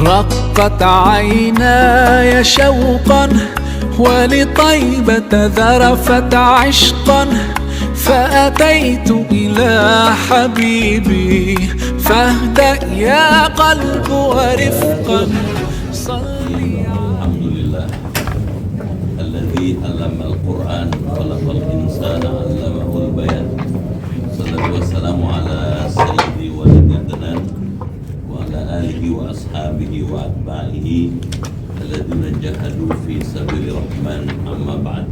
رقت عيناي شوقا ولطيبة ذرفت عشقا فأتيت إلى حبيبي فاهدأ يا قلب ورفقا صلي. الحمد لله الذي علم القرآن خلق الإنسان علمه البيان. الصلاة والسلام على سيدي ولد عدنان وعلى آله وأصحابه وأتباعه الذين جاهدوا في سبيل الرحمن. أما بعد،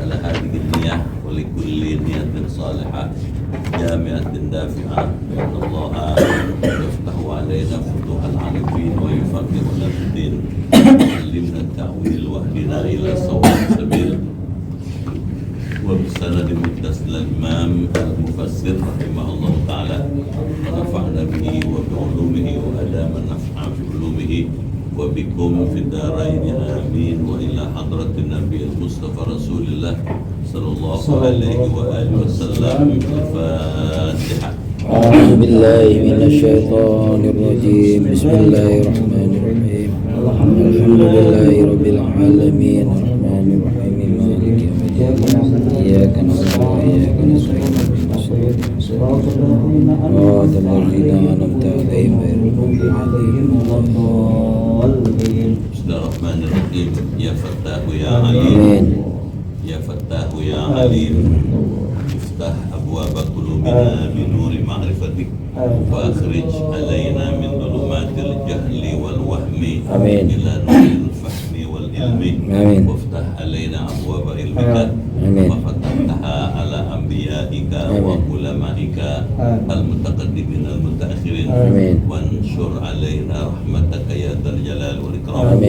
على هذه النية ولكل نية صالحة جامعة دافعة بأن الله يفتح علينا فتوح العارفين ويفقهنا في الدين ويعلمنا التأويل واهدنا إلى سواء السبيل. وبسند متصل الإمام المفسر رحمه الله تعالى ونفعنا به وبعلومه وأدام النفع في علومه وبكم في الدارين آمين. وإلى حضرة النبي المصطفى رسول الله صلى الله عليه وآله وسلم. الفاتحة. أعوذ بالله من الشيطان الرجيم. بسم الله الرحمن الرحيم. الحمد لله رب العالمين الرحمن الرحيم مالك يوم الدين إياك نعبد وإياك نستعين صراط الذين أنعمت عليهم غير المغضوب عليهم ولا الضالين. Bismillahirrahmanirrahim. Ya Fattahu ya Alim, Ya Fattahu ya Alim, iftah abwaaba qulubina bi nuri ma'rifatik wa akhrij alaina min dhulumatil jahli wal wahmi ila nuril fahmi wal ilmi waftah alaina abwaaba ilmika wa fatahtaha ala anbiya'ika wa ulama'ika al mutaqaddimin al mutaakhirin wansur alaina rahmataka ya dzal jalal wal ikram.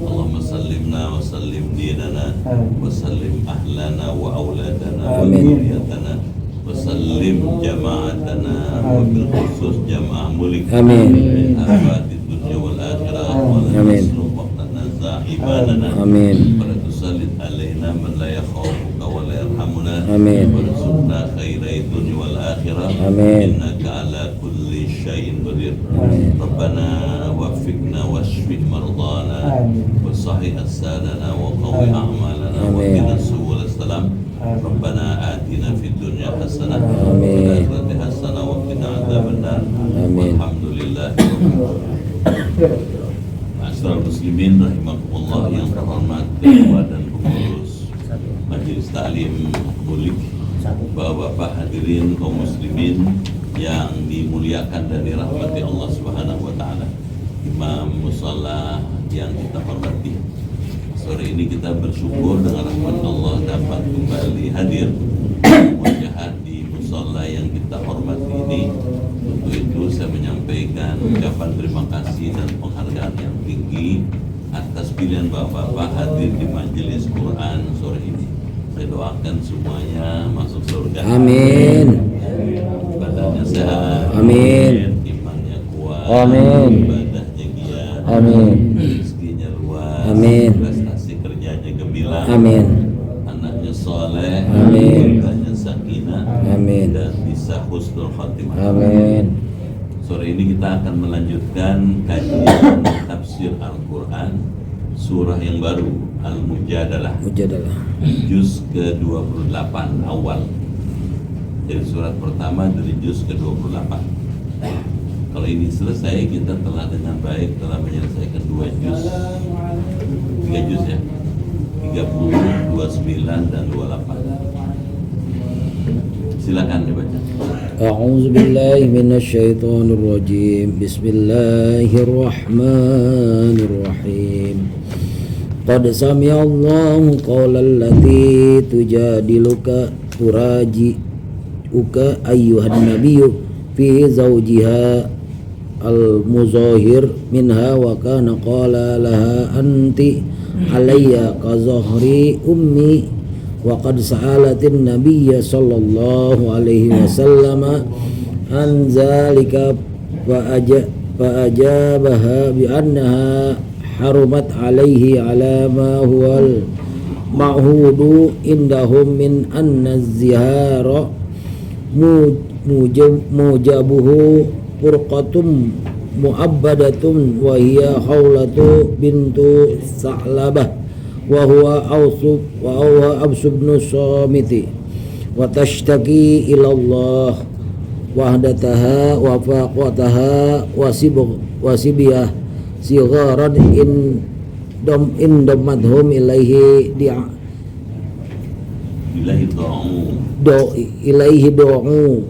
Allahumma sallimna wa sallim dinana wa sallim ahlana wa auladana wa dhurriyyatana wa sallim jama'atana wa bil khusus jama'ah mulik min afati dunya wal akhirah wa la tasruq waqtana za'ibanana wa la tusallit alaina man la yakhafuka wa la yarhamuna wa rizqna khairai dunya wal akhirah innaka ala kulli syai'in qadir. Rabbana waffiqna washfi mardana wa sahih assadana wa qawi a'malana wa qina subul salam. Rabbana atina fid dunya hasanah wa fil akhirati hasanah wa qina adzabannar. Alhamdulillah. Ma'asyiral muslimin rahimakumullah yang terhormat ketua dan pengurus Majelis Ta'lim Mulik, Bapak-bapak hadirin kaum muslimin yang dimuliakan dan dirahmati Allah Subhanahu wa taala, imam musalla yang kita hormati. Sore ini kita bersyukur dengan rahmat Allah dapat kembali hadir mujahadah di musalla yang kita hormati ini. Untuk itu saya menyampaikan ucapan terima kasih dan penghargaan yang tinggi atas pilihan bapak-bapak hadir di majelis Quran sore ini. Saya doakan semuanya masuk surga. Amin. Ibadahnya sehat. Amin. Imannya kuat. Amin. Ibadahnya giat. Amin. Rezekinya luas. Amin. Prestasi kerjanya gemilang. Amin. Anaknya soleh. Amin. Ibadahnya sakinah. Amin. Dan bisa husnul khotimah. Amin. Sore ini kita akan melanjutkan kajian tafsir Al-Quran surah yang baru Al-Mujadalah. Juz ke-28 awal. Jadi surat pertama dari juz ke-28. Kalau ini selesai, kita telah dengan baik telah menyelesaikan 2 juz. 3 juz ya. 30, 29 dan 28. Silakan dibaca. A'udzu billahi minasyaitonir rajim. Bismillahirrahmanirrahim. Qad sami'allahu qaulal lati tujadiluka turaji'uka ayyuhan nabiyyu fi zawjiha al-muzahir minha wa kana qala laha anti alayya ka zahri ummi wa qad sa'alatin nabiyya sallallahu alaihi wasallam an zalika fa ajabaha bi annaha harumat alaihi ala ma huwal ma'hudu indahum min anna zihara mujabuhu furqatum mu'abbadatun wa hiya Khawlatu bintu Sa'labah wa huwa Aus bin Samiti wa tashtaki ila Allah wahdataha wa faqataha wa sibiyah sigharan in damadhum ilaihi ilaihi du'u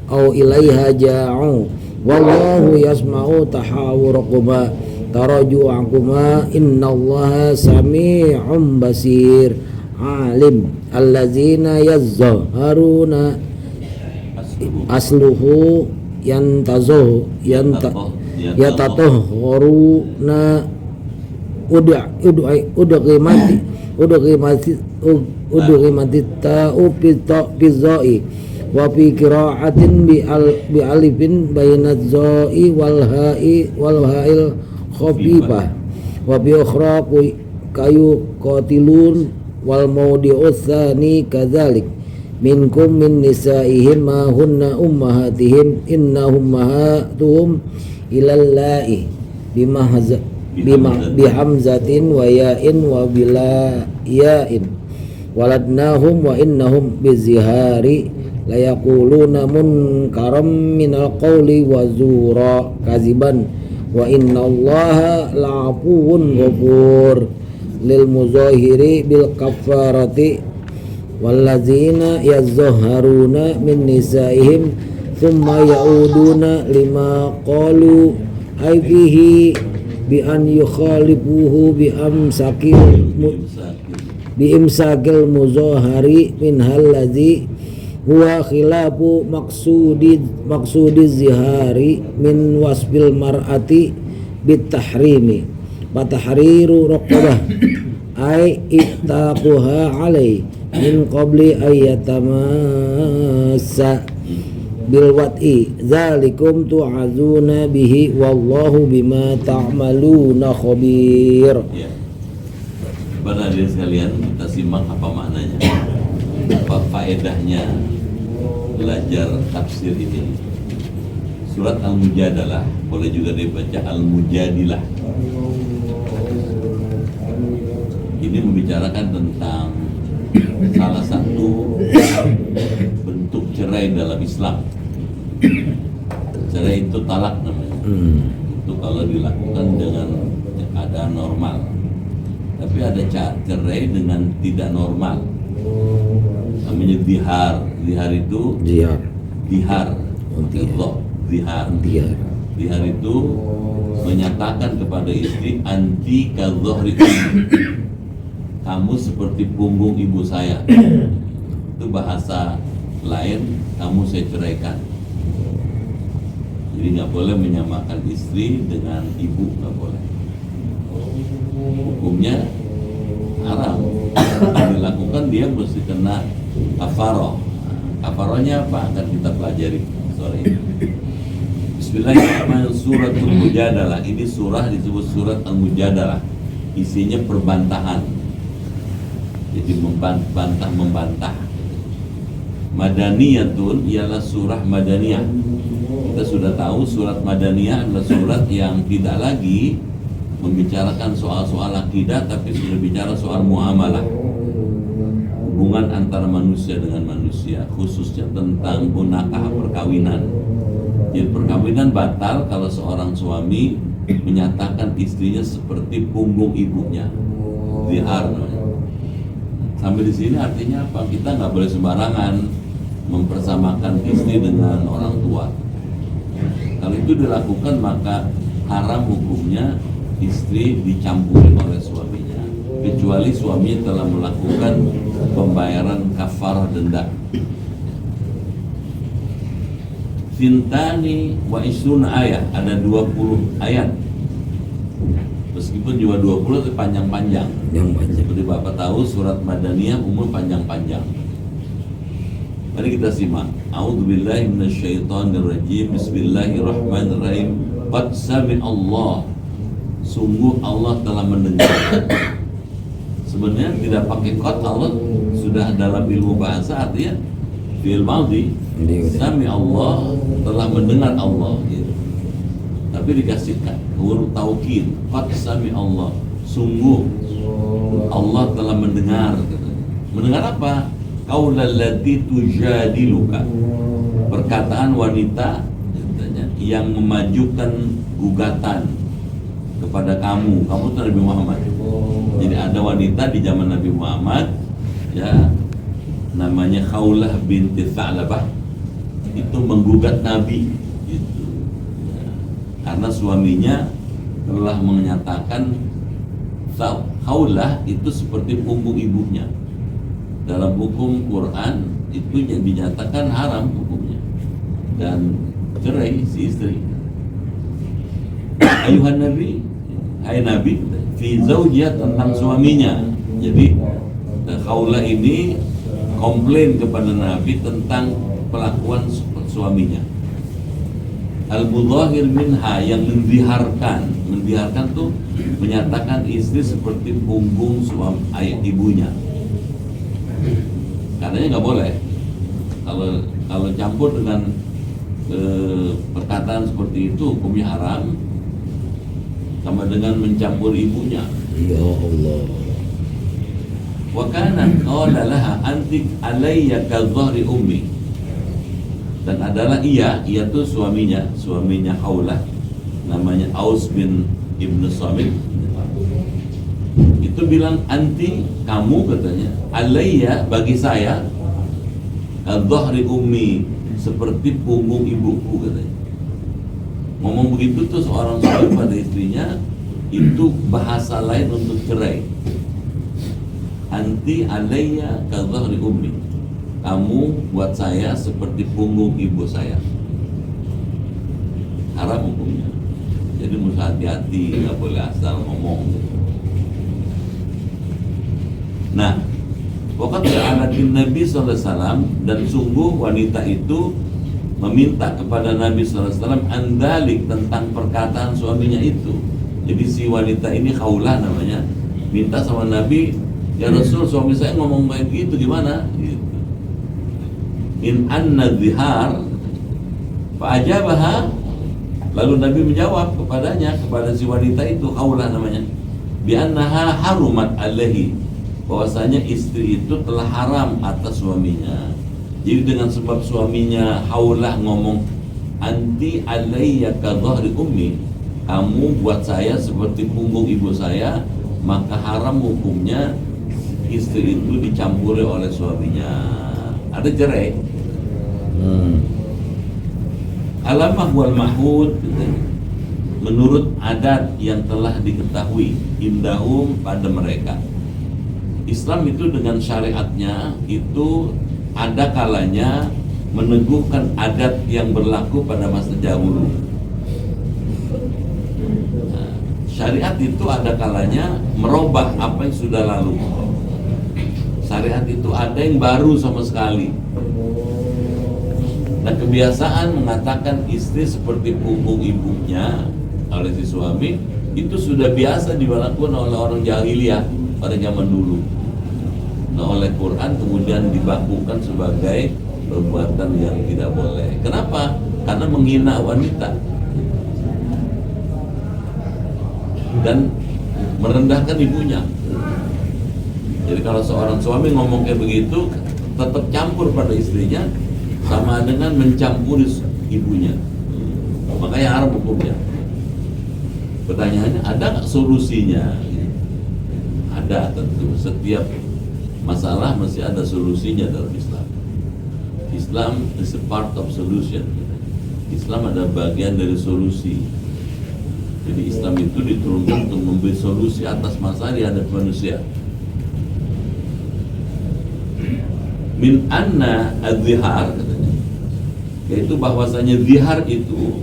au ilaiha ja'u wallahu yasma'u tahawurakuma taraju'akuma innallaha sami'un basir alim allazina yazharuna asluhu yatatahharuna udghimati ta'u bizai wa fi qira'atin bi alifin bainaz zai wal ha'il khafifah wa bi ukhra kayu qatilun wal mawdi'u tsani kadzalik minkum min nisaihim ma hunna ummahatihim innahum ummahatuhum ilal la'i bihamzatin wa ya'in wa bila ya'in waladnahum wa innahum bizihari layaquluna munkaram minal qawli wa zura kaziban wa innallaha la'afuwun ghafur lil muzahiri bil kafarati wallazina yazharuna min nisaihim thumma yauduna lima qalu ay fihi bi an yukhalifuhu bi imsakil muzahari min hallazi huwa khilafu maqsudi zihari min wasbil mar'ati bitahrimi fatahriru raqabah ay ittaquha alai min qabli ayyatamassa bil wat'i zalikum tu'azuna bihi wallahu bima ta'maluna khabir. Ya. Pada hadirin sekalian, kita simak apa maknanya, apa faedahnya belajar tafsir ini. Surat Al-Mujadalah, boleh juga dibaca Al-Mujadilah. Ini membicarakan tentang salah satu bentuk cerai dalam Islam. Cerai itu talak namanya. Itu kalau dilakukan dengan keadaan normal. Tapi ada cerai dengan tidak normal. Namanya dihar. Dihar itu dihar. Dihar itu menyatakan kepada istri anti kadzohri, kamu seperti punggung ibu saya. Itu bahasa lain, kamu saya ceraikan. Jadi nggak boleh menyamakan istri dengan ibu, nggak boleh. Hukumnya haram. Kalau dilakukan dia mesti kena kafaroh. Kafarohnya apa? Akan kita pelajari sore ini. Bismillahirrahmanirrahim. Surat Al-Mujadalah. Ini surah disebut surat Al-Mujadalah. Isinya perbantahan. Jadi membantah. Madaniyatun ialah surah Madaniyah. Kita sudah tahu surat Madaniyah adalah surat yang tidak lagi membicarakan soal-soal akidah, tapi sudah bicara soal muamalah, hubungan antara manusia dengan manusia, khususnya tentang munakah perkawinan. Jadi perkawinan batal kalau seorang suami menyatakan istrinya seperti punggung ibunya, zihar namanya. Sampai di sini artinya apa? Kita nggak boleh sembarangan mempersamakan istri dengan orang tua. Kalau itu dilakukan maka haram hukumnya istri dicampuri oleh suaminya, kecuali suaminya telah melakukan pembayaran kafarah denda. Fintani wa isruna ayat, ada 20 ayat. Meskipun juga 20 tapi panjang-panjang. Seperti Bapak tahu surat Madaniyah umur panjang-panjang. Mari kita simak. A'udzubillahi minasyaitonirrajim. Bismillahirrahmanirrahim. Qad sami'allah. Sungguh Allah telah mendengar. Sebenarnya tidak pakai qad, Allah sudah dalam ilmu bahasa artinya fi'il madhi. Sami Allah, telah mendengar Allah gitu. Tapi tapi dikasihkan huruf taukid, qad sami Allah, sungguh Allah telah mendengar. Mendengar apa? Qaulal lati tujadiluka, perkataan wanita yang memajukan gugatan kepada kamu tuh Nabi Muhammad. Jadi ada wanita di zaman Nabi Muhammad, ya, namanya Khawlah binti Tha'labah, itu menggugat Nabi gitu. Ya, karena suaminya telah menyatakan Khawlah itu seperti punggung ibunya. Dalam hukum Quran itu yang dinyatakan haram hukumnya dan cerai si istri. Ayuhan Nabi, hai Nabi, fi zaujiyah, tentang suaminya. Jadi Khawlah ini komplain kepada Nabi tentang pelakuan suaminya. Al-mudhahir minha, yang mendiharkan tuh menyatakan istri seperti punggung suami ayah ibunya. Katanya nggak boleh kalau campur dengan perkataan seperti itu hukumnya haram, sama dengan mencampur ibunya. Ya Allah. Wa kana qala laha anti alayya ka dhahri ummi, dan adalah ia tuh suaminya Khawlah, namanya Aus bin Ibn Samit, itu bilang anti, kamu, katanya, alayya, bagi saya, ka dhahri ummi, seperti punggung ibuku, katanya. Ngomong begitu tuh seorang suami pada istrinya, itu bahasa lain untuk cerai. Anti alayya ka dhahri ummi, kamu buat saya seperti punggung ibu saya. Haram hukumnya. Jadi mesti hati-hati, nggak boleh asal ngomong. Nah, waqad sa'alatin Nabi sallallahu alaihi wasallam, dan sungguh wanita itu meminta kepada Nabi sallallahu alaihi wasallam andalik, tentang perkataan suaminya itu. Jadi si wanita ini Khawlah namanya, minta sama Nabi, ya Rasul, suami saya ngomong kayak gitu, gimana? Gitu. In anna dhihar fa'ajabaha, lalu Nabi menjawab kepadanya, kepada si wanita itu, Khawlah namanya, bi annaha harumat alaihi, bahwasanya istri itu telah haram atas suaminya. Jadi dengan sebab suaminya Khawlah ngomong anti alayya ka dhahri ummi, kamu buat saya seperti punggung ibu saya, maka haram hukumnya istri itu dicampuri oleh suaminya. Ada cerai. Alamah wal mahud, menurut adat yang telah diketahui, indahum, pada mereka. Islam itu dengan syariatnya itu ada kalanya meneguhkan adat yang berlaku pada masa dahulu. Nah, syariat itu ada kalanya merubah apa yang sudah lalu. Syariat itu ada yang baru sama sekali. Dan kebiasaan mengatakan istri seperti punggung ibunya oleh si suami itu sudah biasa dilakukan oleh orang jahiliyah pada zaman dulu. Nah, oleh Quran kemudian dibakukan sebagai perbuatan yang tidak boleh. Kenapa? Karena menghina wanita dan merendahkan ibunya. Jadi kalau seorang suami ngomong kayak begitu, tetap campur pada istrinya, sama dengan mencampuri ibunya. Makanya haram hukumnya. Pertanyaannya, ada nggak solusinya? Ada, tentu. Setiap masalah masih ada solusinya dalam Islam. Islam is a part of solution. Islam ada bagian dari solusi. Jadi Islam itu diturunkan untuk memberi solusi atas masalah yang ada manusia. Min anna az-zihar, katanya, yaitu bahwasanya zihar itu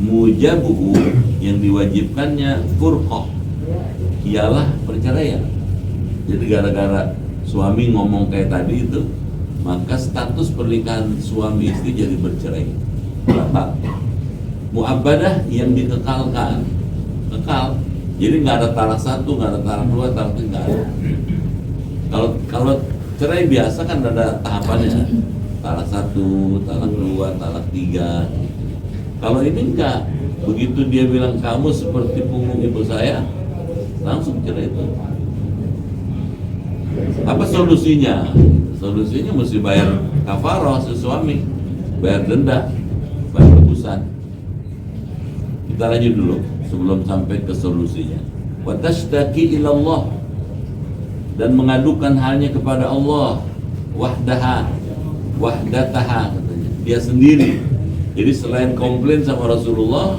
mujabuhu, yang diwajibkannya furqah, ialah perceraian. Jadi gara-gara suami ngomong kayak tadi itu, maka status pernikahan suami istri jadi bercerai. Batal. Mu'abbadah, yang dikekalkan, kekal. Jadi nggak ada talak satu, nggak ada talak dua, talak tiga, nggak ada. Kalau cerai biasa kan ada tahapannya, talak satu, talak dua, talak tiga. Kalau ini enggak, Begitu dia bilang kamu seperti punggung ibu saya, langsung cerai itu. Apa solusinya? Solusinya mesti bayar kafarah si suami, bayar denda, bayar tebusan. Kita lanjut dulu sebelum sampai ke solusinya. Wa tashtaki ila Allah, dan mengadukan halnya kepada Allah, wahdataha katanya, dia sendiri. Jadi selain komplain sama Rasulullah,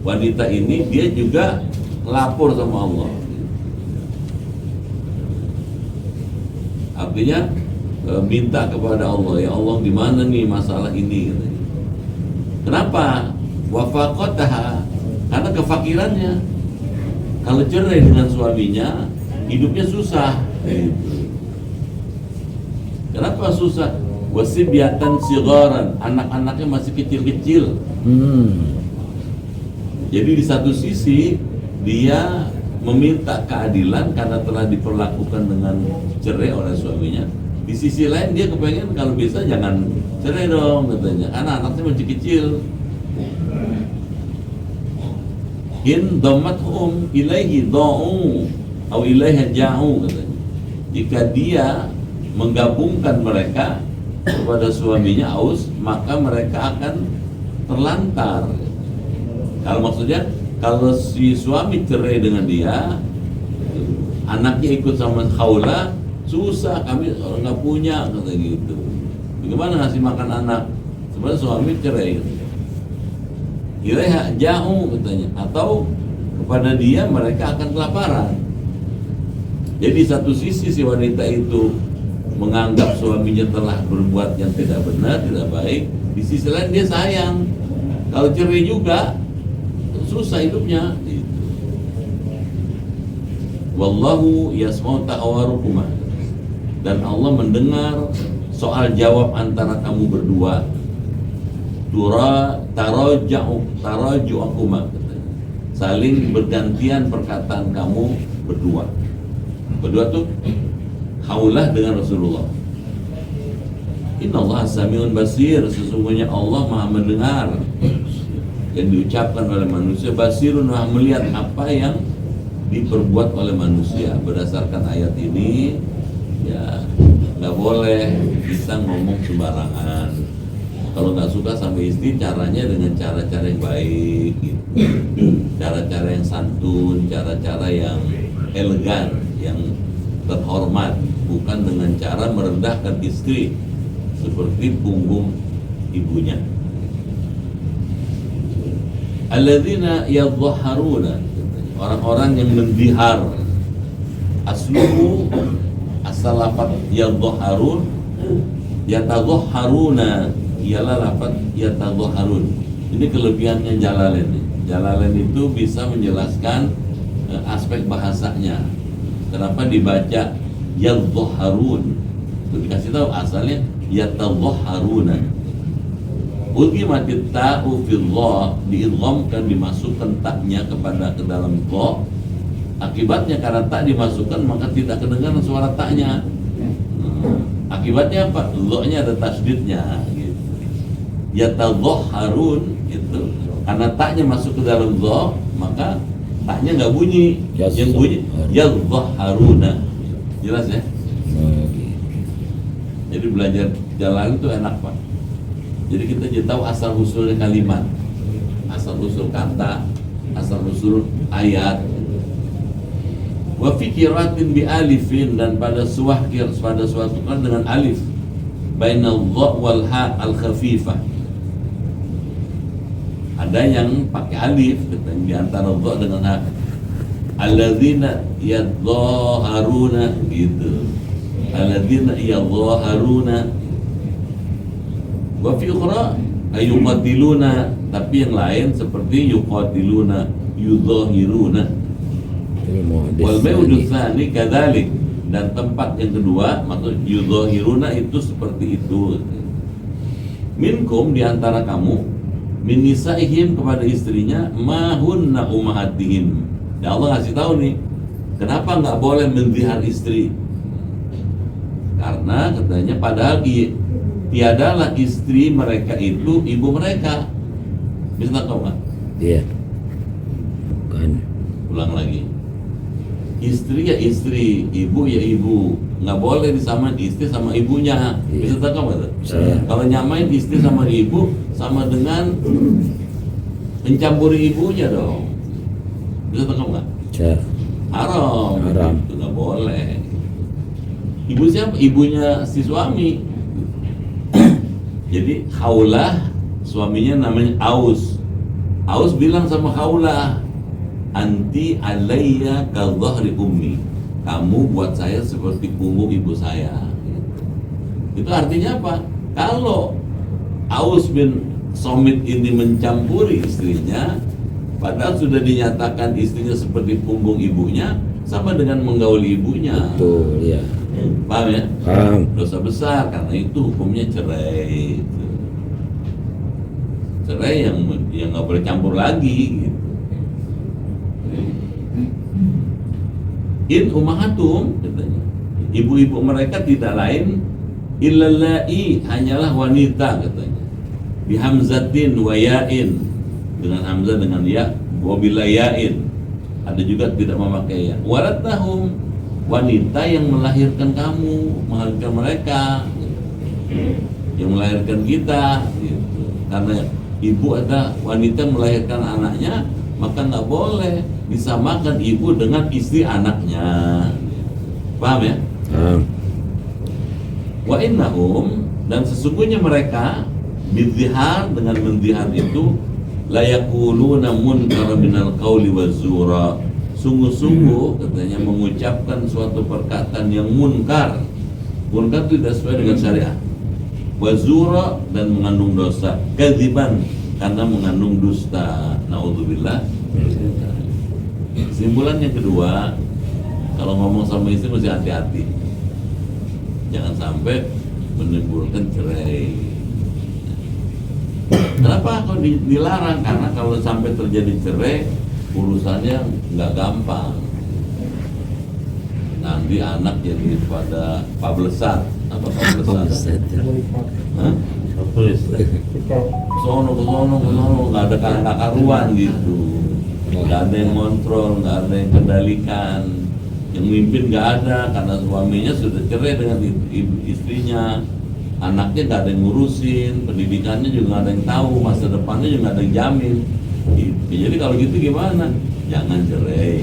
wanita ini dia juga lapor sama Allah. Artinya minta kepada Allah, ya Allah gimana nih masalah ini katanya. Kenapa? Wafaqataha, karena kefakirannya. Kalau cerai dengan suaminya, hidupnya susah. Kenapa susah? Wasibyatan sigaran, anak-anaknya masih kecil-kecil. Jadi di satu sisi dia meminta keadilan karena telah diperlakukan dengan cerai oleh suaminya. Di sisi lain dia kepengen kalau bisa jangan cerai dong katanya, karena anaknya masih kecil. In dhammathum ilaihi da'u atau ilaihi ja'u katanya. Jika dia menggabungkan mereka kepada suaminya aus, maka mereka akan terlantar. Kalau maksudnya kalau si suami cerai dengan dia, anaknya ikut sama Khawla, susah, kami orang nggak punya kata gitu. Bagaimana ngasih makan anak? Sebenarnya suami cerai. Ilaiha ja'u katanya, atau kepada dia mereka akan kelaparan. Jadi satu sisi si wanita itu menganggap suaminya telah berbuat yang tidak benar, tidak baik. Di sisi lain dia sayang. Kalau cerai juga susah hidupnya. Wallahu yasma'u ta'awarukuma, dan Allah mendengar soal jawab antara kamu berdua. Taraju'akuma, saling bergantian perkataan kamu berdua. Berdua tuh Khawlah dengan Rasulullah. Innallaha sami'un basir, sesungguhnya Allah Maha mendengar yang diucapkan oleh manusia, basirun, Maha melihat apa yang diperbuat oleh manusia. Berdasarkan ayat ini ya nggak boleh kita ngomong sembarangan. Kalau nggak suka sama istri, caranya dengan cara-cara yang baik gitu. Cara-cara yang santun, cara-cara yang elegan, yang terhormat, bukan dengan cara merendahkan istri seperti punggung ibunya. Alladzina yadhharuna, orang-orang yang mendihar. Asluhu, asal lafaz yadhharun, yatadhharuna, ialah lafaz yatadhharun. Ini kelebihannya Jalalain. Jalalain itu bisa menjelaskan aspek bahasanya. Kenapa dibaca yadhharun? Itu dikasih tahu asalnya yatadhharuna. Ulqimatit ta'u fil dha, diidghamkan, dimasukkan taknya ke dalam dha. Akibatnya karena tak dimasukkan maka tidak kedengaran suara taknya. Akibatnya apa? Dha-nya ada tasdidnya gitu. Yatadhharun itu karena taknya masuk ke dalam dha, maka taknya nggak bunyi. Yang bunyi yadhharuna. Jelas ya? Jadi belajar jalan itu enak Pak. Jadi kita jadi tahu asal usulnya kalimat, asal usul kata, asal usul ayat. Wa fi qiraatin bi alifin, dan pada suatu kan dengan alif. Bainal dha wal ha al khafifah. Ada yang pakai alif di antara dha dengan ha. Alladzina yadhharuna gitu. Alladzina yadhharuna. Wa fi ukhra ayuqatiluna, tapi yang lain seperti yuqatiluna, yudhahiruna. Wal maudu tsani kadzalik, dan tempat yang kedua maksud yudhahiruna itu seperti itu. Minkum, di antara kamu, min nisaihim, kepada istrinya, mahunna ummahatihim. Ya Allah ngasih tahu nih, kenapa nggak boleh menzihar istri? Karena katanya padahal tiadalah istri mereka itu ibu mereka. Bisa tahu nggak? Iya. Bukan. Ulang lagi. Istri ya istri, ibu ya ibu. Nggak boleh disamain istri sama ibunya. Iya. Bisa tangkap nggak tuh? Bisa. Kalau nyamain istri sama ibu sama dengan mencampuri ibunya dong. Bisa tangkap nggak? Bisa. Haram. Haram. Itu nggak boleh. Ibu siapa? Ibunya si suami. Jadi Khawlah suaminya namanya Aus. Aus bilang sama Khawlah, anti alayya ka dhahri ummi. Kamu buat saya seperti punggung ibu saya. Itu artinya apa? Kalau Aus bin Somit ini mencampuri istrinya, padahal sudah dinyatakan istrinya seperti punggung ibunya, sama dengan menggauli ibunya. Betul, ya. Paham ya? Paham. Dosa besar, karena itu hukumnya cerai. Cerai yang nggak boleh campur lagi. Gitu. In ummahatum, katanya, ibu-ibu mereka tidak lain illallai, hanyalah wanita, katanya. Bihamzatin wa ya'in, dengan hamzah dengan ya, wa bila ya'in. Ada juga tidak memakai ya. Waladnahum, wanita yang melahirkan kamu, melahirkan mereka, yang melahirkan kita, gitu. Karena ibu ada wanita melahirkan anaknya, maka nggak boleh disamakan ibu dengan istri anaknya. Paham ya? Wa innahum, dan sesungguhnya mereka bidzihar, dengan mendihar itu la yaquluna munkara minal qawli wazura, sungguh-sungguh katanya mengucapkan suatu perkataan yang munkar. Munkar itu tidak sesuai dengan syariat. Wazura, dan mengandung dosa. Kadziban, karena mengandung dusta. Naudzubillah. Kesimpulan yang kedua, kalau ngomong sama istri mesti hati-hati. Jangan sampai menimbulkan cerai. Kenapa kok dilarang? Karena kalau sampai terjadi cerai, urusannya nggak gampang. Nanti anak jadi pada pablesan. Apa pablesan? Hah? Sono, nggak ada karuan gitu. Nggak ada yang kontrol, nggak ada yang kendalikan. Yang mimpin nggak ada, karena suaminya sudah cerai dengan istrinya. Anaknya nggak ada yang ngurusin, pendidikannya juga nggak ada yang tahu, masa depannya juga nggak ada yang jamin. Jadi kalau gitu gimana? Jangan cerai.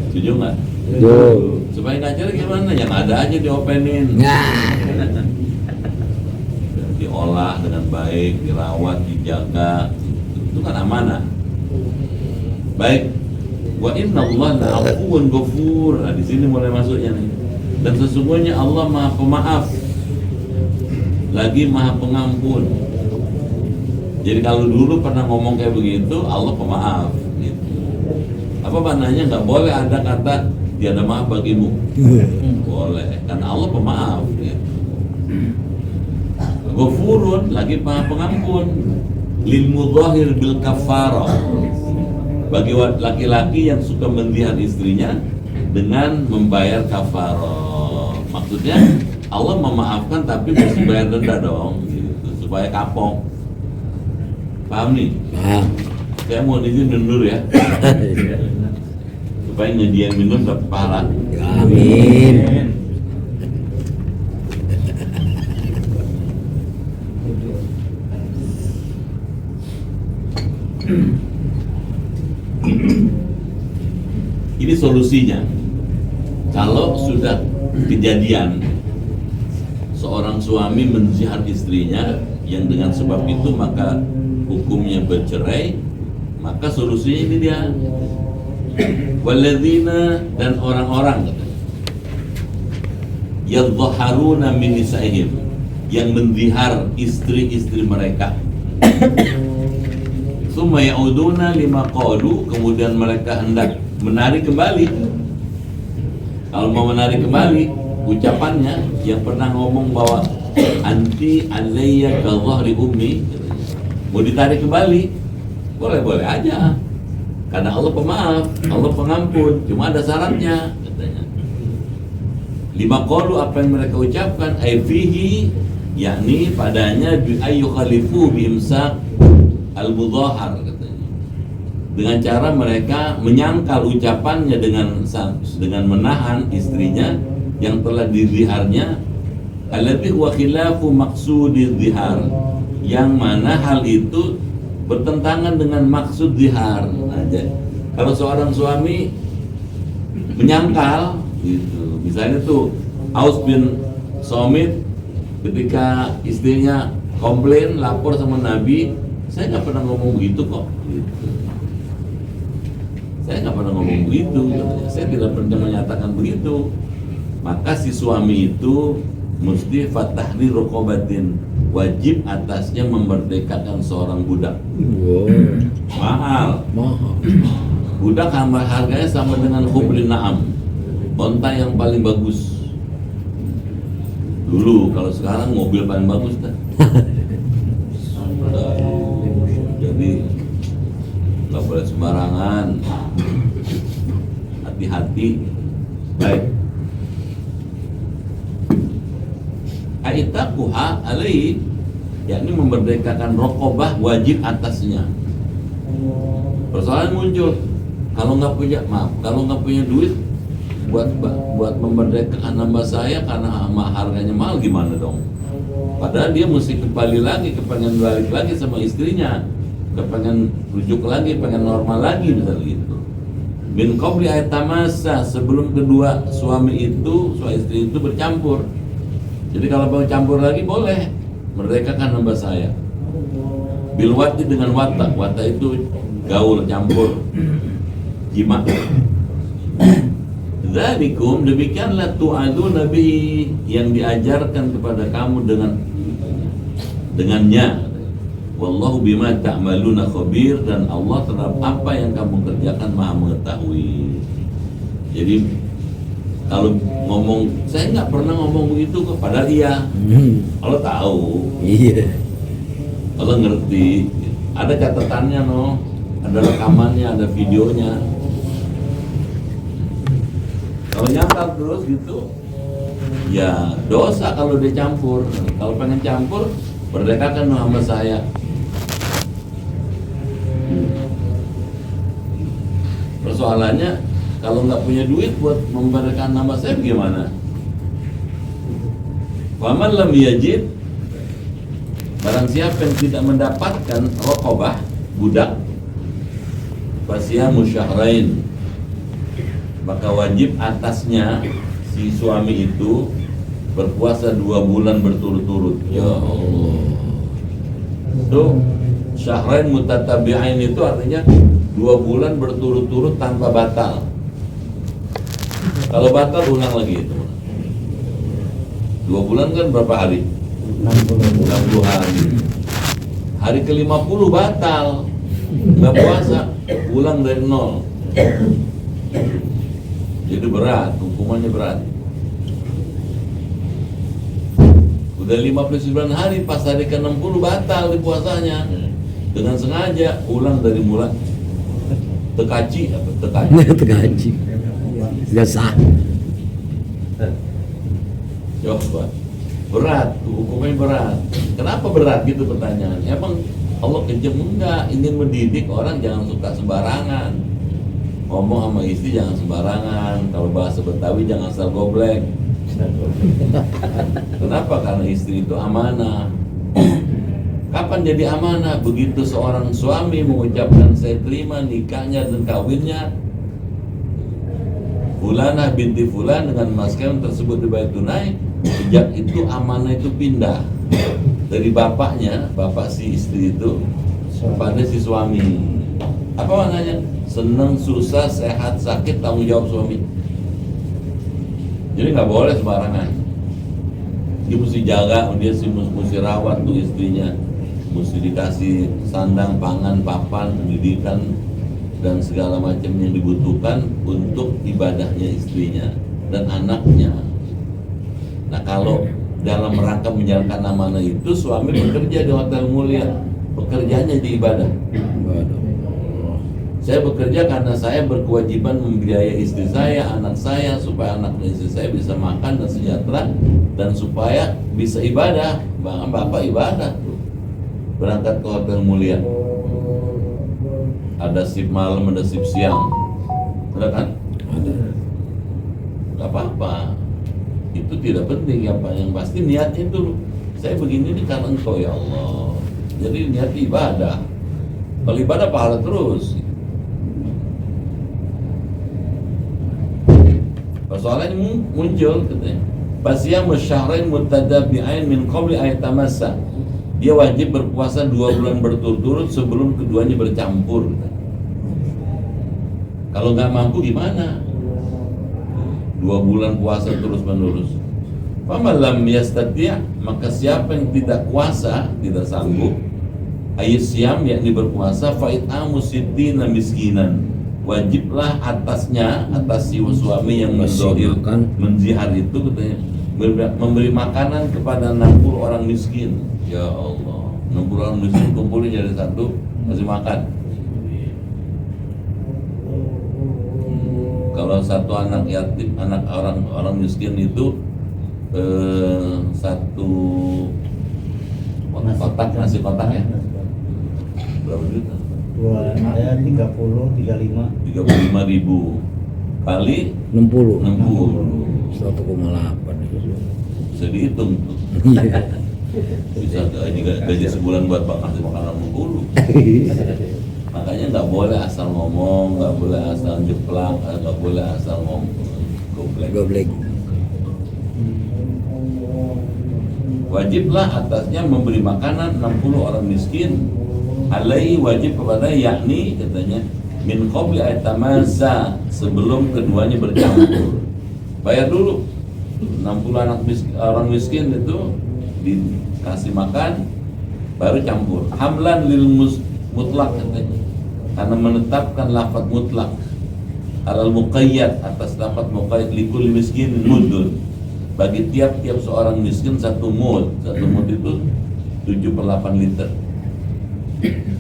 Setuju nggak? Setuju. Supaya nggak cerai gimana? Yang ada aja diopenin. Diolah dengan baik, dirawat, dijaga. Itu kan amanah. Baik. Wa inna Allah la'afuwun ghafur. Nah, di sini mulai masuknya nih. Dan sesungguhnya Allah Maha Pemaaf, lagi Maha Pengampun. Jadi kalau dulu pernah ngomong kayak begitu, Allah pemaaf gitu. Apa maknanya? Nggak boleh ada kata tiada maaf bagimu. Boleh, karena Allah pemaaf gitu. Ghafurun, lagi Maha Pengampun. Lil mudhahir bil kafarah, bagi laki-laki yang suka mendihar istrinya dengan membayar kafarah. Maksudnya Allah memaafkan tapi mesti bayar denda dong gitu, supaya kapok. Paham nih? Paham. Saya mau izin dulu ya, supaya nyediain minum dapat pahala. Amin. Ini solusinya. Kalau sudah kejadian seorang suami menzihar istrinya yang dengan sebab itu maka hukumnya bercerai, maka solusinya ini dia. Walladzina, dan orang-orang yadhaharuna min nisaihim, yang mendihar istri-istri mereka. Summa yauduna lima qalu, kemudian mereka hendak menarik kembali. Kalau mau menarik kembali ucapannya yang pernah ngomong bahwa anti alayya ka dhahri ummi, mau ditarik kembali, boleh-boleh aja, karena Allah pemaaf, Allah pengampun. Cuma ada syaratnya katanya. Lima qalu, apa yang mereka ucapkan, ay fihi, yakni padanya bi ayu khalifu bi imsak al-mudhahar katanya. dengan cara mereka menyangkal ucapannya dengan menahan istrinya yang telah diziharnya, alladzi huwa khilafu maqsudi dzihar, yang mana hal itu bertentangan dengan maksud zihar. Nah, kalau seorang suami menyangkal gitu, misalnya tuh Aus bin Somit ketika istrinya komplain lapor sama Nabi, saya nggak pernah ngomong begitu kok gitu. Saya nggak pernah ngomong begitu, saya tidak pernah menyatakan begitu. Maka si suami itu mesti fatahri rokobatin, wajib atasnya memerdekakan seorang budak. Wow. Mahal. Budak harganya sama dengan hublin na'am, onta yang paling bagus. Dulu, kalau sekarang mobil paling bagus kan. Jadi nggak boleh sembarangan, hati-hati. Baik. Aitaquha alaihi, yakni memerdekakan rokobah wajib atasnya. Persoalan muncul, kalau nggak punya duit buat memerdekakan hamba saya karena harganya mahal, gimana dong? Padahal dia mesti kembali lagi, kepengen balik lagi sama istrinya, kepengen rujuk lagi, pengen normal lagi, misalnya gitu. Min qabli ayatamasa, sebelum kedua suami istri itu bercampur. Jadi kalau mau campur lagi boleh, merdekakan hamba saya. Bil wati, dengan wata itu gaul, campur, jima. Dzalikum, demikianlah tu'adu nabi, yang diajarkan kepada kamu dengannya. Wallahu bima ta'maluna khabir, dan Allah terhadap apa yang kamu kerjakan maha mengetahui. Jadi kalau ngomong, saya nggak pernah ngomong begitu kok, padahal iya. Allah tahu, Iya. Allah ngerti, ada catatannya ada rekamannya, ada videonya. Kalau nyangkal terus gitu, ya dosa kalau dia campur. Kalau pengen campur, merdekakan hamba saya. Persoalannya, kalau nggak punya duit buat memerdekakan hamba saya gimana? Faman lam yajid, barang siapa yang tidak mendapatkan rokobah, budak, fasyamu syahrain, maka wajib atasnya si suami itu berpuasa 2 bulan berturut-turut. Ya Allah. Itu syahrain mutatabi'ain, itu artinya 2 bulan berturut-turut tanpa batal. Kalau batal ulang lagi itu. 2 bulan kan berapa hari? 60 hari. Hari ke-50 batal, nggak puasa, ulang dari nol. Jadi berat, hukumannya berat. Udah 59 hari, pas hari ke-60 batal di puasanya. Dengan sengaja ulang dari mulai. Tekaci. Tergaji. Gak sah. Coba. Berat, hukumnya berat. Kenapa berat gitu pertanyaannya? Emang Allah kejam? Enggak, ingin mendidik orang jangan suka sembarangan. Ngomong sama istri jangan sembarangan. Kalau bahasa Betawi jangan asal goblek. Kenapa? Karena istri itu amanah. Kapan jadi amanah? Begitu seorang suami mengucapkan saya terima nikahnya dan kawinnya Fulanah binti Fulan dengan mas kawin tersebut dibayar tunai, sejak itu amanah itu pindah dari bapaknya, bapak si istri itu, kepada si suami. Apa maknanya? Senang, susah, sehat, sakit, tanggung jawab suami. Jadi nggak boleh sembarangan. Dia mesti jaga, dia mesti rawat tuh istrinya, mesti dikasih sandang, pangan, papan, pendidikan, dan segala macam yang dibutuhkan untuk ibadahnya istrinya dan anaknya. Nah, kalau dalam rangka menjalankan amanah itu, suami bekerja di hotel mulia, pekerjaannya di ibadah. Saya bekerja karena saya berkewajiban membiayai istri saya, anak saya, supaya anak dan istri saya bisa makan dan sejahtera, dan supaya bisa ibadah. Bapak ibadah tuh, berangkat ke hotel mulia. ada shift malam, ada shift siang, ada kan? Ada. Gak apa-apa, itu tidak penting. Yang pasti niatnya itu, saya begini ini karena Engkau ya Allah. Jadi niat ibadah. Kalau ibadah pahala terus. Persoalannya muncul katanya. Fasiyam syahrain mutadabi'ain min qabli ayat tamassa. Dia wajib berpuasa 2 bulan berturut-turut sebelum keduanya bercampur. Kalau nggak mampu gimana? 2 bulan puasa terus-menerus. Faman lam yastati', maka siapa yang tidak puasa, tidak sanggup, ayyasyam yakni berpuasa, fa'it'amu sittina miskinan. Wajiblah atasnya, atas si suami yang menzihar itu katanya, memberi makanan kepada 60 orang miskin. Ya Allah, 60 orang miskin kumpulin jadi satu, kasih makan. Kalau satu anak yatim, anak orang miskin itu satu kotak, nasi kotak ya, berapa juta? 35 ribu kali 60. 1,8 bisa dihitung tuh. Bisa gaji sebulan buat kasih makanan 60. Makanya nggak boleh asal ngomong, nggak boleh asal jeplak, nggak boleh asal ngomong goblek. Wajiblah atasnya memberi makanan 60 orang miskin. Alaihi wajib kepada yakni katanya min qabli aytamasa, sebelum keduanya bercampur. Bayar dulu 60 orang miskin itu dikasih makan baru campur. Hamlan lil mutlak katanya, karena menetapkan lafaz mutlak alal muqayyad, atas lafaz muqayyad likul miskin mudun, bagi tiap-tiap seorang miskin satu mud itu 7/8 liter.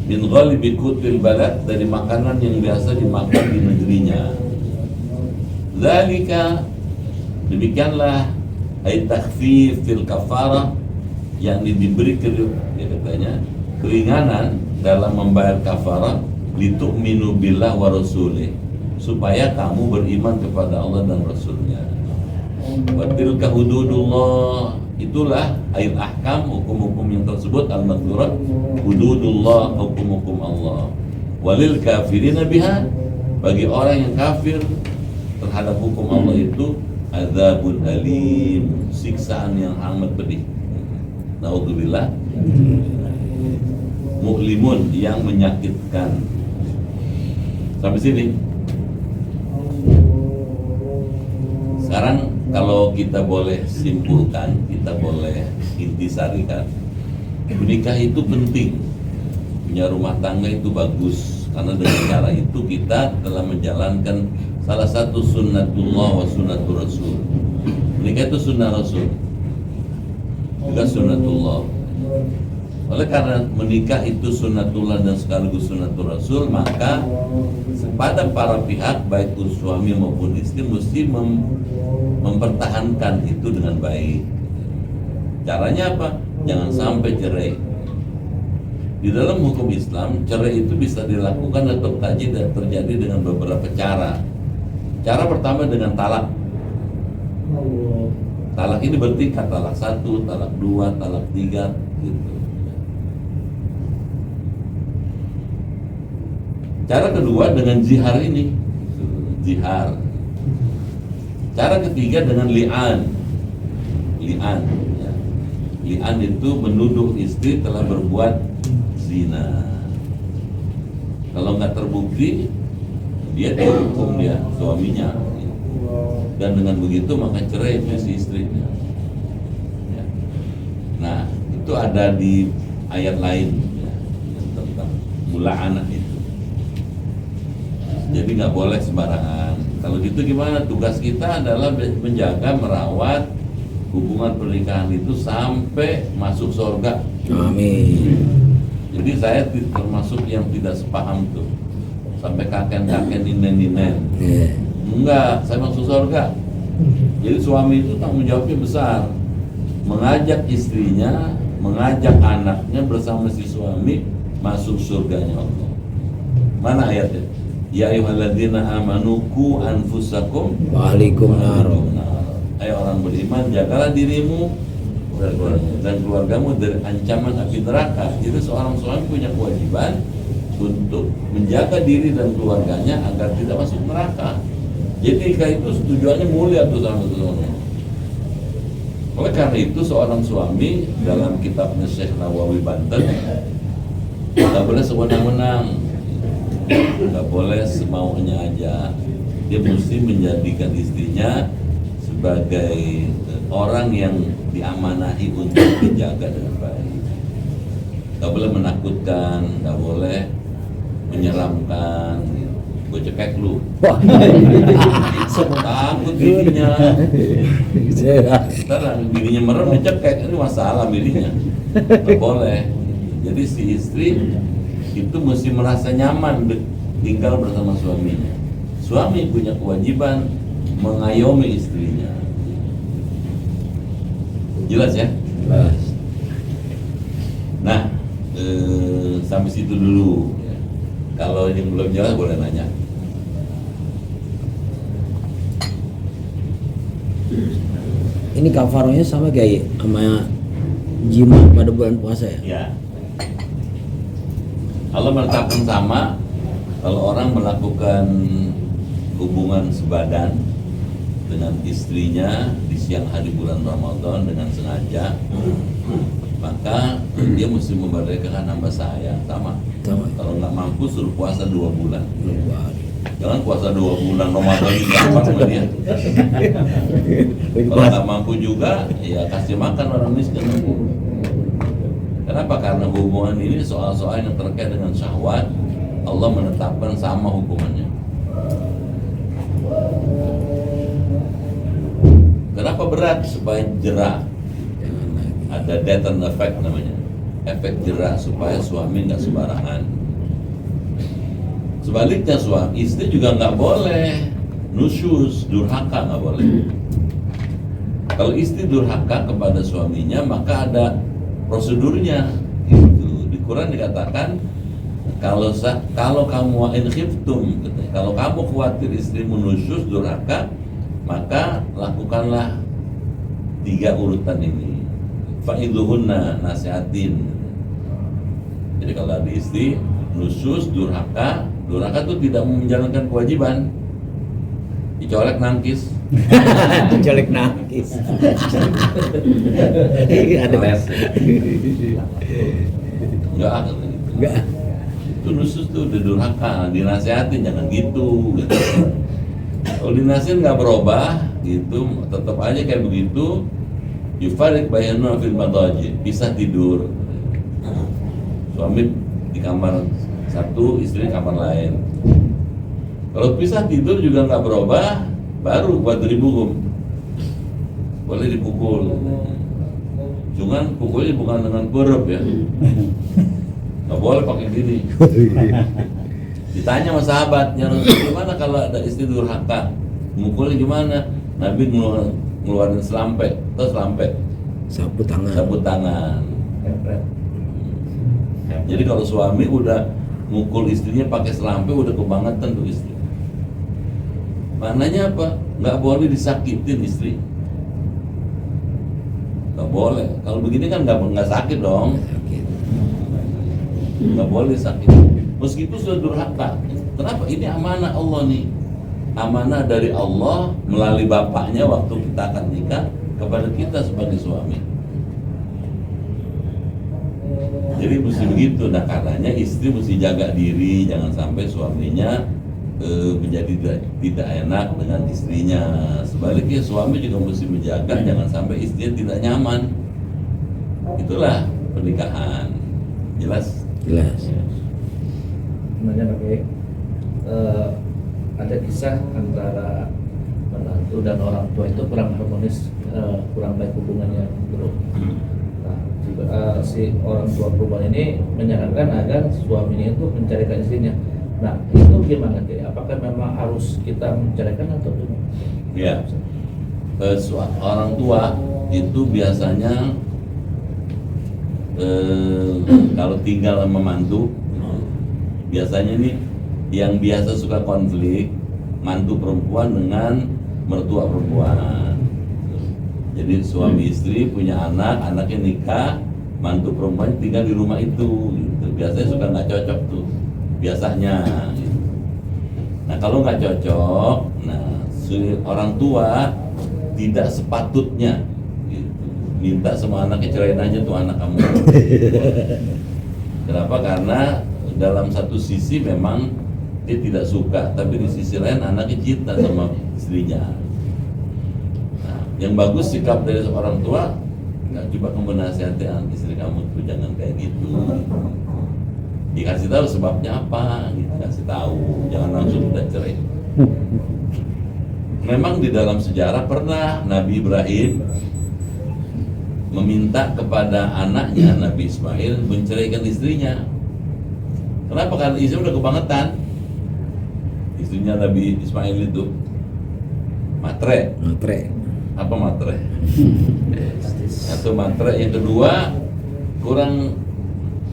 Min ghalibi kutil balad, dari makanan yang biasa dimakan di negerinya. Zalika, demikianlah ay takhfif fil kafarah, yakni diberi katanya keringanan dalam membayar kafarah, litu'minu billah wa rasulih, supaya kamu beriman kepada Allah dan Rasulnya. Wa tilka hududullah, itulah ayat ahkam, hukum-hukum yang tersebut al-madzurat, hududullah, hukum-hukum Allah. Walil kafirina biha, bagi orang yang kafir terhadap hukum Allah itu azabun alim, siksaan yang amat pedih. Naudzubillah. Mu'limun, yang menyakitkan. Sampai sini. Sekarang kalau kita boleh simpulkan, kita boleh intisarikan, menikah itu penting, punya rumah tangga itu bagus, karena dengan cara itu kita telah menjalankan salah satu sunnatullah wa sunnatur rasul. Menikah itu sunnah rasul, juga sunnatullah. Oleh karena menikah itu sunnatullah dan sekaligus sunnatur rasul, maka pada para pihak baik suami maupun istri mesti mempertahankan itu dengan baik. Caranya apa? Jangan sampai cerai. Di dalam hukum Islam, cerai itu bisa dilakukan atau terjadi dengan beberapa cara. Cara pertama dengan talak. Talak ini bertingkat, talak 1, talak 2, talak 3 gitu. Cara kedua dengan zihar ini, zihar. Cara ketiga dengan li'an. Li'an, ya. Li'an itu menuduh istri telah berbuat zina. Kalau nggak terbukti, dia dihukum, dia suaminya. Dan dengan begitu maka cerai si istrinya. Ya. Nah, itu ada di ayat lain ya, tentang mula'anah itu. Jadi nggak boleh sembarangan. Kalau gitu gimana? Tugas kita adalah menjaga, merawat hubungan pernikahan itu sampai masuk surga. Amin. Jadi saya termasuk yang tidak sepaham tuh, sampai kakek-kakek ninen-ninen. Enggak, saya masuk surga. Jadi suami itu tanggung jawabnya besar, mengajak istrinya, mengajak anaknya bersama si suami masuk surganya Allah. Mana ayatnya? Ya ayyuhalladzina amanu qu anfusakum Wa alaikum nar. Ayo orang beriman, jagalah dirimu dan keluargamu dari ancaman api neraka. Jadi seorang suami punya kewajiban untuk menjaga diri dan keluarganya agar tidak masuk neraka. Jadi nikah itu tujuannya mulia tuh sama suami. Oleh karena itu seorang suami dalam kitabnya Syekh Nawawi Banten nggak boleh sewenang-wenang, nggak boleh semaunya aja. Dia mesti menjadikan istrinya sebagai orang yang diamanahi untuk dijaga dengan baik. Nggak boleh menakutkan, nggak boleh menyeramkan. Gue cekek lu, takut bininya. Ntar bininya merem dicekek, ini masalah bininya. Nggak boleh. Jadi si istri itu mesti merasa nyaman tinggal bersama suaminya. Suami punya kewajiban mengayomi istrinya. Jelas ya? Jelas. Nah, sampai situ dulu. Kalau yang belum jelas boleh nanya. Ini kafarohnya sama kayak sama jima pada bulan puasa ya? Ya. Allah menetapkan sama kalau orang melakukan hubungan sebadan dengan istrinya di siang hari bulan Ramadan dengan sengaja, maka dia mesti memerdekakan hamba sahaya sama. Kalau nggak mampu suruh puasa 2 bulan. Jangan puasa 2 bulan Ramadan ini gampang sama dia. Kalau nggak mampu juga, ya kasih makan orang miskin. Kenapa? Karena hubungan ini soal-soal yang terkait dengan syahwat. Allah menetapkan sama hukumannya. Kenapa berat? Supaya jerah. Ada deterrent effect namanya. Efek jerah supaya suami nggak sembarangan. Sebaliknya suami istri juga nggak boleh nusyus, durhaka nggak boleh. Kalau istri durhaka kepada suaminya maka ada prosedurnya. Itu di Quran dikatakan kalau kamu in khiftum, kalau kamu khawatir istrimu nusyus, durhaka, maka lakukanlah 3 urutan ini. Fa'idhuhunna, nasihatin. Jadi kalau ada istri nusyus, durhaka itu tidak menjalankan kewajiban, dicolek nangkis. Colek nangkis. Ada Enggak. Itu nusyus tuh udah durhaka, dinasihatin jangan gitu. Kalau dinasihatin nggak berubah, gitu, tetap aja kayak begitu. Yufarik bayanuna fil madaji, bisa tidur. Suami di kamar satu, istri di kamar lain. Kalau pisah tidur juga nggak berubah, baru buat ribuhum. Boleh dipukul. Cuman pukulnya bukan dengan berep ya. Nggak boleh pakai gini. Ditanya sama sahabatnya, gimana kalau ada istri durhaka? Mukulnya gimana? Nabi ngeluarin selampet, terus selampet. Sapu tangan. Jadi kalau suami udah mukul istrinya pakai selampe udah kebangetan tuh istri. Maknanya apa? Nggak boleh disakitin istri. Nggak boleh. Kalau begini kan nggak sakit dong. Nggak boleh sakit. Meskipun sudah durhaka. Kenapa? Ini amanah Allah nih. Amanah dari Allah melalui bapaknya waktu kita akan nikah kepada kita sebagai suami. Jadi mesti begitu. Nah karenanya istri mesti jaga diri, jangan sampai suaminya menjadi tidak enak dengan istrinya. Sebaliknya suami juga mesti menjaga, jangan sampai istrinya tidak nyaman. Itulah pernikahan. Jelas? Jelas. Sebenarnya ada kisah antara menantu dan orang tua itu kurang harmonis, kurang baik hubungannya, bro. Nah, juga si orang tua perubahan ini menyarankan agar suaminya itu mencarikan istrinya. Nah, itu gimana? Apakah memang harus kita mencarikan atau gimana? Ya, orang tua itu biasanya kalau tinggal sama mantu, biasanya nih Yang biasa suka konflik mantu perempuan dengan mertua perempuan. Jadi suami istri punya anak, anaknya nikah, mantu perempuan tinggal di rumah itu gitu. Biasanya suka nggak cocok tuh biasanya gitu. Nah kalau nggak cocok, nah si orang tua tidak sepatutnya gitu, minta sama anaknya ceraiin aja tuh anak kamu. Kenapa? Karena dalam satu sisi memang dia tidak suka, tapi di sisi lain anaknya cinta sama istrinya. Nah, yang bagus sikap dari seorang tua, nggak coba kamu nasihati istri kamu tuh jangan kayak gitu. Dikasih tahu sebabnya apa, gitu. Kasih tahu, jangan langsung kita cerai. Memang di dalam sejarah pernah Nabi Ibrahim meminta kepada anaknya Nabi Ismail menceraikan istrinya. Kenapa? Karena istrinya udah kebangetan. Istrinya Nabi Ismail itu matre. Apa matre? Satu matre. Yang kedua kurang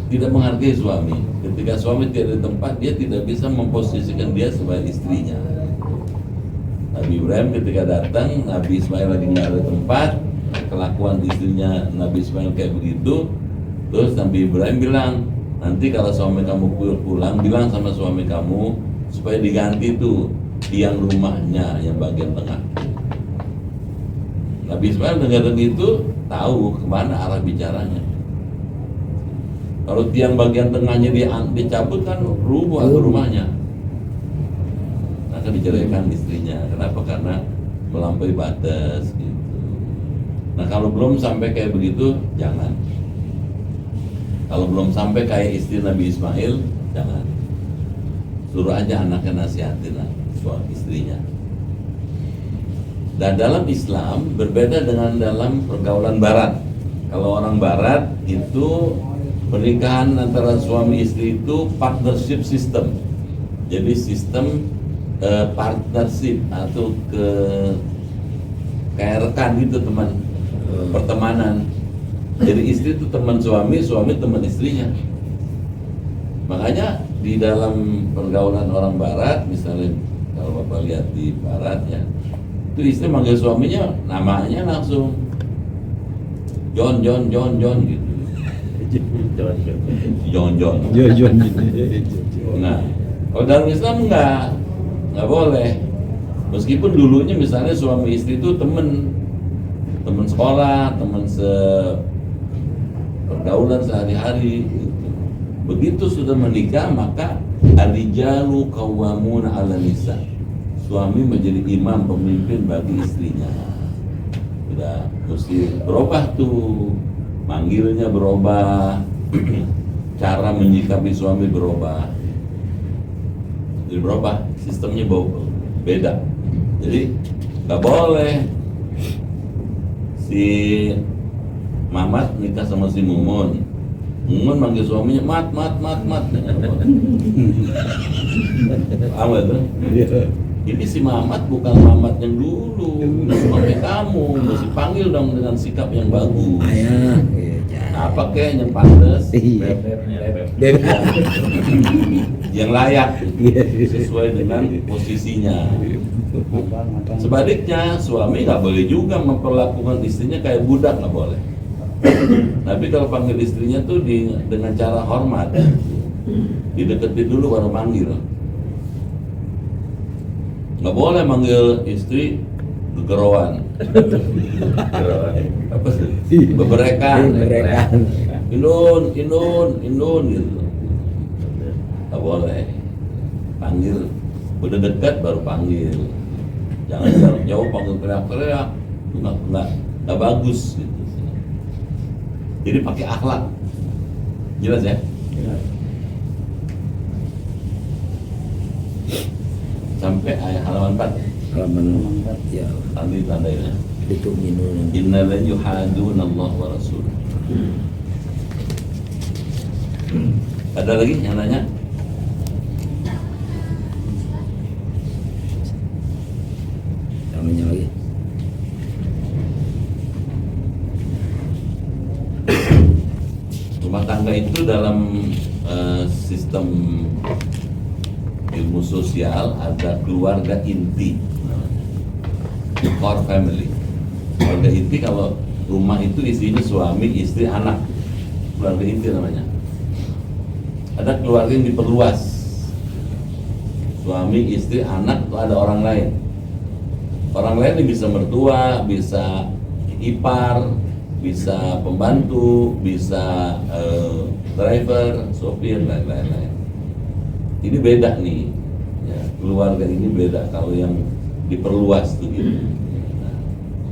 tidak menghargai suami. Ketika suami tidak di tempat, dia tidak bisa memposisikan dia sebagai istrinya. Nabi Ibrahim ketika datang, Nabi Ismail lagi nggak ada tempat, kelakuan istrinya Nabi Ismail kayak begitu. Terus Nabi Ibrahim bilang, nanti kalau suami kamu pulang, bilang sama suami kamu supaya diganti tuh tiang rumahnya yang bagian tengah. Nabi Ismail dengar itu tahu kemana arah bicaranya. Kalau tiang bagian tengahnya dicabut kan rubuh atau rumahnya. Maka diceraikan istrinya. Kenapa? Karena melampaui batas gitu. Nah kalau belum sampai kayak begitu, jangan. Kalau belum sampai kayak istri Nabi Ismail, jangan. Suruh aja anaknya nasihatin lah suami istrinya. Dan dalam Islam berbeda dengan dalam pergaulan Barat. Kalau orang Barat itu pernikahan antara suami istri itu partnership system. Jadi sistem partnership atau kayak rekan gitu teman, pertemanan. Jadi istri itu teman suami, suami teman istrinya. Makanya di dalam pergaulan orang Barat, misalnya kalau Bapak lihat di Barat ya, itu istri manggil suaminya namanya langsung John gitu. John. Nah, kalau dalam Islam nggak boleh. Meskipun dulunya misalnya suami istri itu teman sekolah, teman pergaulan sehari-hari. Gitu. Begitu sudah menikah maka ar-rijalu qawwamuna 'ala nisa. Suami menjadi imam pemimpin bagi istrinya. Sudah mesti berubah tuh. Manggilnya berubah, cara menyikapi suami berubah. Jadi berubah, sistemnya beda. Jadi nggak boleh si Mamat nikah sama si Mumun manggil suaminya mat. Paham gak tuh? Ini si Mamat bukan Mamat yang dulu, suami kamu mesti panggil dong dengan sikap yang bagus. Ayah, Apa kek yang pantas, yang layak, sesuai dengan posisinya. Sebaliknya suami nggak boleh juga memperlakukan istrinya kayak budak, nggak boleh. Tapi kalau panggil istrinya tuh dengan cara hormat, dideketin dulu baru manggil. Nggak boleh manggil istri gegerowan. Apa sih? Beberekan. Indun gitu. Nggak boleh. Panggil, udah dekat baru panggil. Jangan jauh panggil teriak-teriak. Itu nggak bagus gitu. Jadi pakai akhlak. Jelas ya? Sampai ayat halaman 4. Halaman 4 ya. Tandanya. Itu minum. Innal yuhaduna Allah wa Rasul. Ada lagi yang nanya? Namanya lagi. Rumah tangga itu dalam sistem ilmu sosial ada keluarga inti, core family. Keluarga inti kalau rumah itu isinya suami, istri, anak, keluarga inti namanya. Ada keluarga yang diperluas, suami, istri, anak, atau ada orang lain. Orang lain ini bisa mertua, bisa ipar, bisa pembantu, bisa driver, sopir, lain-lain. Ini beda nih, ya, keluarga ini beda kalau yang diperluas tuh gitu. Nah,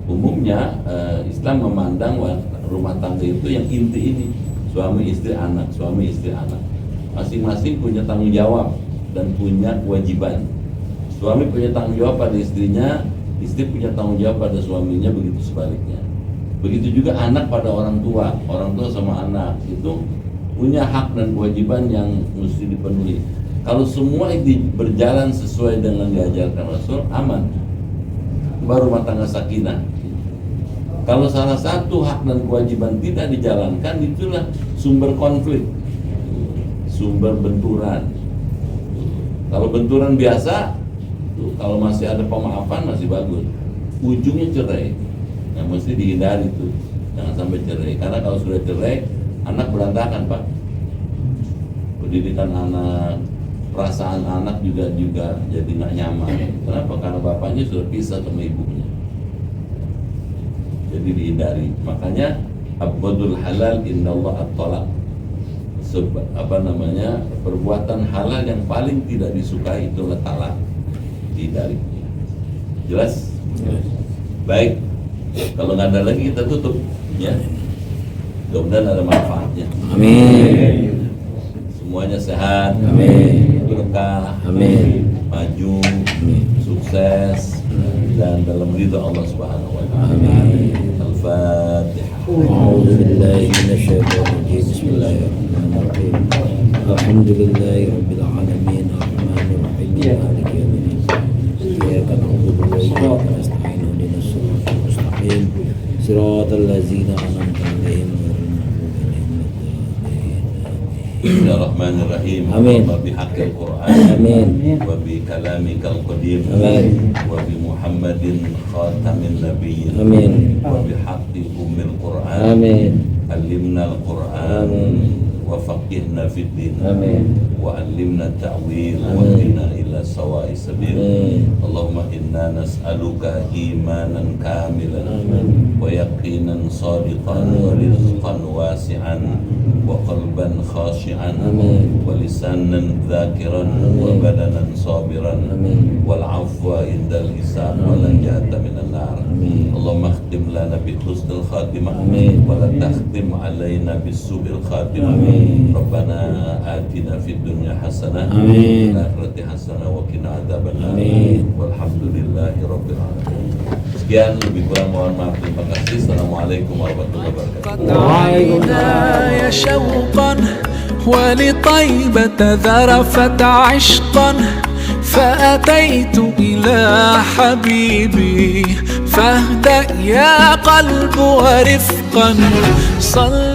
umumnya Islam memandang rumah tangga itu yang inti ini, suami istri anak, suami istri anak. Masing-masing punya tanggung jawab dan punya kewajiban. Suami punya tanggung jawab pada istrinya, istri punya tanggung jawab pada suaminya, begitu sebaliknya. Begitu juga anak pada orang tua sama anak itu punya hak dan kewajiban yang mesti dipenuhi. Kalau semua itu berjalan sesuai dengan diajarkan Rasul, aman, baru rumah tangga sakinah. Kalau salah satu hak dan kewajiban tidak dijalankan, itulah sumber konflik, sumber benturan. Kalau benturan biasa, kalau masih ada pemaafan masih bagus. Ujungnya cerai, yang mesti dihindari itu, jangan sampai cerai. Karena kalau sudah cerai, anak berantakan Pak. Pendidikan anak, perasaan anak juga jadi nggak nyaman. Kenapa? Karena bapaknya sudah pisah sama ibunya. Jadi dihindari. Makanya abghadul halal indallah at-talaq. Perbuatan halal yang paling tidak disukai itulah talak. Dihindari. Jelas? Baik. Kalau nggak ada lagi kita tutup, ya. Mudah-mudahan ada manfaatnya. Amin. Semuanya sehat. Amin. Berkah. Amin. Maju. Amin. Sukses. Dan dalam ridha Allah Subhanahu wa taala. Amin. Al-Fatihah. أعوذ بالله من الشيطان الرجيم بسم الله الرحمن الرحيم الحمد لله رب العالمين الرحمن الرحيم مالك يوم الدين إياك نعبد وإياك نستعين اهدنا الصراط المستقيم صراط الذين أنعمت عليهم غير المغضوب عليهم ولا الضالين Bismillahirrahmanirrahim. Amin. Wa bihaqqil Qur'an. Amin. Wa bi kalamikal qadim. Amin. Wa bi Muhammadin khatamin nabiyyin. Amin. Wa bi haqqi ummil Qur'an. Amin. Allimna al-Qur'an. Amin. Wa faqihna fid din. Amin. Wa allimna at-ta'wil wa Amin. hdina ila sawa'i sabil. Amin. Allahumma inna nas'aluka imanan kamilan Amin. wa yaqinan sadiqan wa rizqan wasi'an wa qalban khashi'an Amin. wa lisanan dhakiran wa Amin. badanan sabiran Amin. wal afwa indal hisab wa najata minan nar. Amin. Allahumma khtim lana bi husnil khatimah Amin. wa la takhtim alaina bis su'il khatimah. Amin. Rabbana atina fid dunya hasanah Amin. wa fil akhirati hasanah wa qina adzabannar. Amin. Walhamdulillahi rabbil alamin. Sekian, lebih kurang mohon maaf. Terima kasih. Assalamualaikum warahmatullahi wabarakatuh. عيناي شوقا ولطيبة ذرفت عشقا فأتيت إلى حبيبي فاهدأ يا قلب ورفقا صل